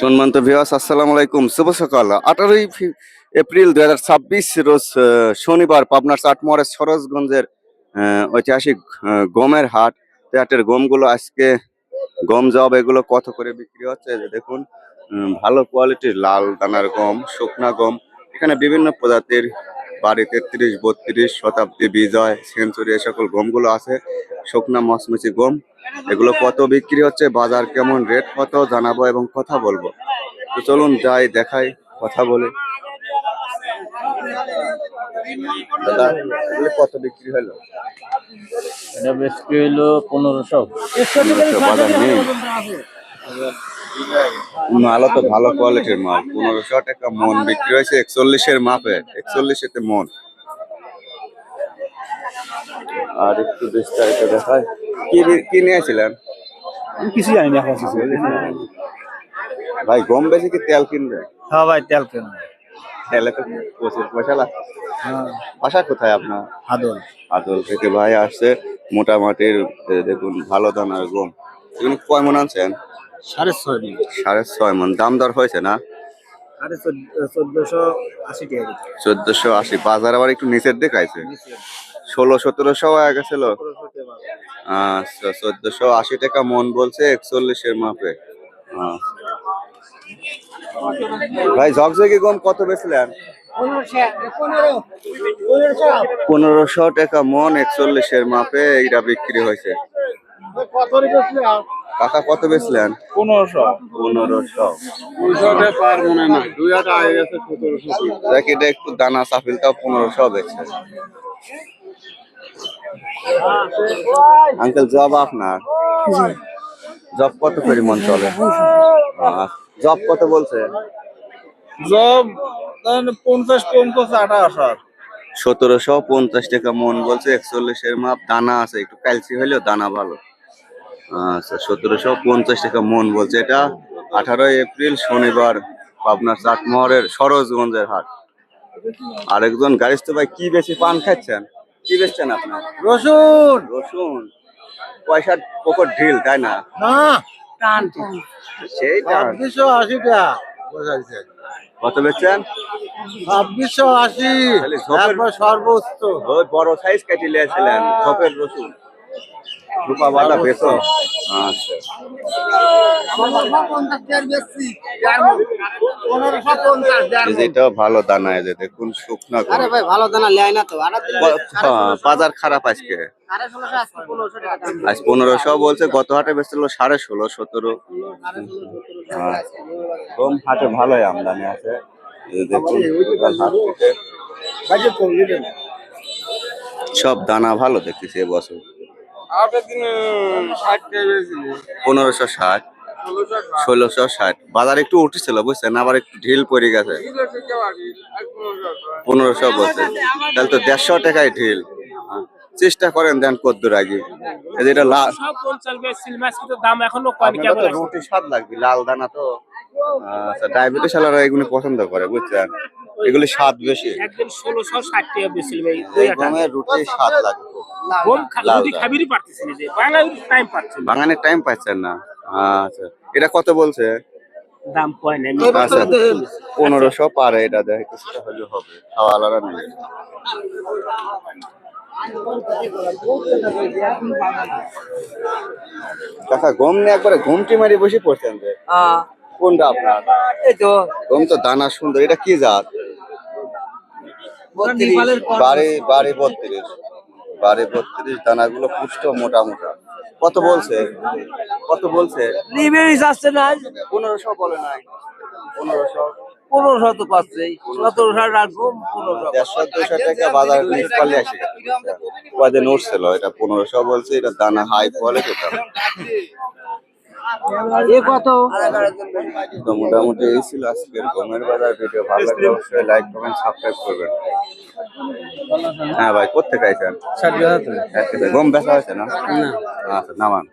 সম্মানিত ভিউয়ার্স, আসসালামু আলাইকুম। শুভ সকাল। 18ই এপ্রিল 2026 রোজ শনিবার পাবনার চাটমোহরের সরোজগঞ্জের ঐতিহাসিক গমের হাট। হাটের গমগুলো আজকে গম জব এগুলো কত করে বিক্রি হচ্ছে এই যে দেখুন। ভালো কোয়ালিটির লাল দানার গম, শুকনা গম। এখানে বিভিন্ন প্রজাতির বাড়ি 33, 32, শতাব্দী, বিজয়, সেঞ্চুরি এই সকল গমগুলো আছে। শুকনা মচমচি গম এগুলো কত বিক্রি হচ্ছে, বাজার কেমন, রেট কত জানাবো এবং কথা বলবো। তো চলুন যাই, দেখাই, কথা বলি। দাদা এগুলো কত বিক্রি হলো? এটা বিক্রি হইলো 1500। বাজার নেই, মালও তো ভালো কোয়ালিটির মাল। 1500 টাকা মন বিক্রি হয়েছে 41-এর মাপে, 41-এতে মন। আর একটু বিস্তারিত দেখায়। কি নিয়েছিলেন? কিছু জানি না। ভাই গম বেশি কি তেল কিনবে? হ্যাঁ ভাই, তেল কিনবে। তেলে তো প্রচুর পয়সা লাগছে। বাসা কোথায় আপনার? আদল। আদল থেকে ভাই আসছে মোটামুটির দেখুন ভালো দানার গম। এগুলো কয় মন আনছেন? 6.5 মণ। 6.5 মন। দাম দর হয়েছে না? 1480 টাকা। 1480। বাজার আবার একটু নিচের দেখাইছে, 1600-1700 হয়ে গেছিল। আচ্ছা, 1480 টাকা মন বলছে 41-এর মাপে। ভাই ঝকঝকে গম কত বেচলেন? 1500 টাকা মন 41-এর মাপে এইটা বিক্রি হয়েছে। কাকা কত বেচলেন? 1500। 1500। এটা একটু দানা সাফিলটাও 1500 বেচছে। আঙ্কেল জব আপনার? জব কত পরিমাণ চলে? জব কত বলছে? জব 50 কম করছে 28। 1750 টাকা মন বলছে 41-এর মাপ। দানা আছে, একটু ক্যালসি হলেও দানা ভালো। আচ্ছা, 1750 টাকা মন বলছে। এটা 18 এপ্রিল শনিবার পাবনার চাটমোহরের সরোজগঞ্জের হাট। আরেকজন গাড়িস্থ ভাই কি বেশি পান খাচ্ছেন? কি বেচছেন আপনার? রসুন। রসুন। পয়সার পকট ঢিল, তাই না? টান সেই টান। 2680 টাকা। কত বেচছেন? 2680। একবার সর্বোচ্চ। ওই বড় সাইজ কেটে নিয়েছিলেন খপের রসুন, রূপা বাটা বেচো। আচ্ছা, এটাও ভালো দানা। এই যে দেখুন শুকনা গম। ভালো দানা লেয় না তো। বাজার খারাপ আজকে। আজ 1500 বলছে, গত হাটে বেচছিল 16.5, 17। গম হাটে ভালোই আমদানি আছে। এই দেখুন হাট থেকে সব দানা ভালো দেখতেছি এবছর। 1560, 1660। বাজার একটু উঠেছিল বুঝছেন, আবার একটু ঢিল পড়ে গেছে। 1500 বলছে, তাহলে তো 150 টাকায় ঢিল। চেষ্টা করেন দেন কদ্দুর আগে। যেটা লাল রুটি স্বাদ লাগবে, লাল দানা তো। আচ্ছা, ডায়াবেটিস আলারা এগুলো পছন্দ করে বুঝছেন, এগুলি স্বাদ বেশি। একদিন 1660 টাকা বেচছিল ভাই। গমের রুটি স্বাদ লাগে খুব। খাবিরই পারতেছি না যে বাঙালির টাইম পাচ্ছে না। বাঙালির টাইম পাচ্ছেন না। আচ্ছা, এটা কত বলছে? দাম কয় না। আচ্ছা, 1500 পারে। এটা দেখ কিছুটা হলে হবে, খাওয়া আলাদা নেই। কাকা গম নিয়ে একবারে ঘুমটি মারি বসে পড়ছেন যে। কোনটা আপনার? এই তো গম তো দানা সুন্দর। এটা কি জাত? বাড়ি 32। বাড়ি 32 দানাগুলো পুষ্ট মোটা মোটা। কত বলছে? কত বলছে? লিবেই যাচ্ছে না। 1500 বলে নাই? 1500। 1500 তো পাচ্ছে। 1700 রাখবো। 150-200 টাকা বাজার নিচ পালে আসে। কয়দিন উঠছিল, এটা 1500 বলছে। এটা দানা হাই কোয়ালিটি। তো মোটামুটি এই ছিল আজকের গমের বাজার ভিডিও। ভালো লাগলে অবশ্যই লাইক, কমেন্ট, সাবস্ক্রাইব করবেন। হ্যাঁ ভাই, কোথেকে আইছেন? গম বেচা হয়েছে না? আচ্ছা, নামান।